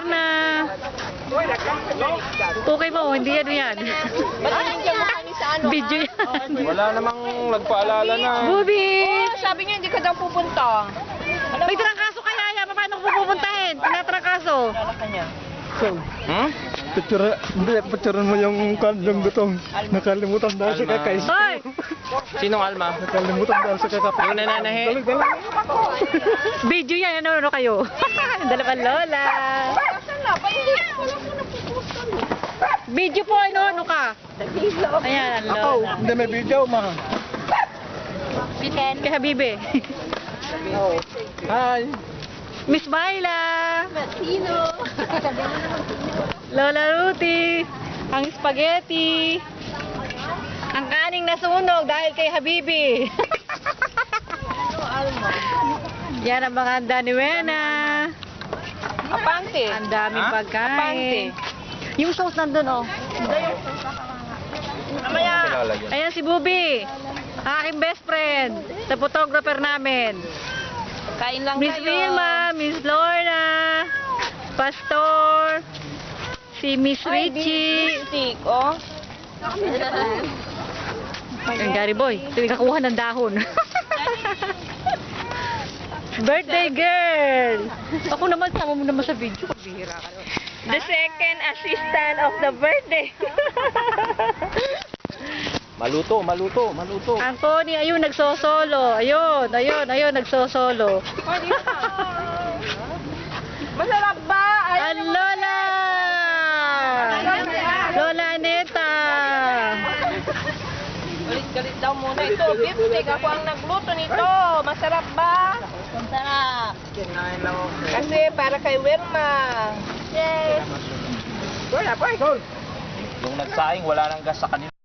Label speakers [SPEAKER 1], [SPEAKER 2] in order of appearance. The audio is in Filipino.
[SPEAKER 1] Lorna. Okay mo, hindi yan.
[SPEAKER 2] Ba't nandiyan mo kami sa ano?
[SPEAKER 1] Video yan.
[SPEAKER 3] Wala namang nagpaalala na.
[SPEAKER 1] Bubi!
[SPEAKER 2] Sabi niya, hindi ka daw pupunta.
[SPEAKER 1] May trangkaso kaya yan. Paano ko pupuntahin? Tinatrangkaso.
[SPEAKER 4] Picturean mo yung kandang gutong. Nakalimutan dahil sa kakais.
[SPEAKER 1] Hoy!
[SPEAKER 3] Sinong Alma?
[SPEAKER 4] Nakalimutan dahil sa kakapit.
[SPEAKER 3] Yung nananahe.
[SPEAKER 1] Video yan. Ano kayo? Dalawang lola.
[SPEAKER 2] Saan na? Ba't hindi? Wala ko napupunta.
[SPEAKER 1] Video po, ano ka? Ayan, ang lola.
[SPEAKER 4] Hindi may video, ma.
[SPEAKER 1] Kay Habibe.
[SPEAKER 4] Hi.
[SPEAKER 1] Miss Myla.
[SPEAKER 2] Sino?
[SPEAKER 1] Lola Ruti. Ang spaghetti. Ang kaning nasunog dahil kay Habibi. Yan ang mga handa ni Wena.
[SPEAKER 2] Apante.
[SPEAKER 1] Ang daming
[SPEAKER 3] Ha?
[SPEAKER 1] pagkain. Yung sauce nandun, oh.
[SPEAKER 2] Mamaya.
[SPEAKER 3] Kilala yun.
[SPEAKER 1] Ayan si Bubi. Ang aking best friend. Sa photographer namin.
[SPEAKER 2] Kain lang
[SPEAKER 1] Miss
[SPEAKER 2] kayo.
[SPEAKER 1] Vilma, Miss Lorna, Pastor, si Miss
[SPEAKER 2] Ay,
[SPEAKER 1] Richie.
[SPEAKER 2] stick, oh.
[SPEAKER 1] Ang Gary Boy, tinakakuha ng dahon. Birthday girl! Ako naman, sama mo naman sa video. Bihira ka naman. The second assistant of the birthday.
[SPEAKER 3] Maluto.
[SPEAKER 1] Ang Connie, ayun, nagsosolo. Ayun, nagsosolo.
[SPEAKER 2] Masarap ba? Ay,
[SPEAKER 1] Ang Lola! Lola Neta!
[SPEAKER 2] galit daw muna ito. Beef ako ang nagluto nito. Masarap ba? Masarap. Kasi para kay Wilma. Yes.
[SPEAKER 3] Yung nagsaing, wala nang gas sa kanila.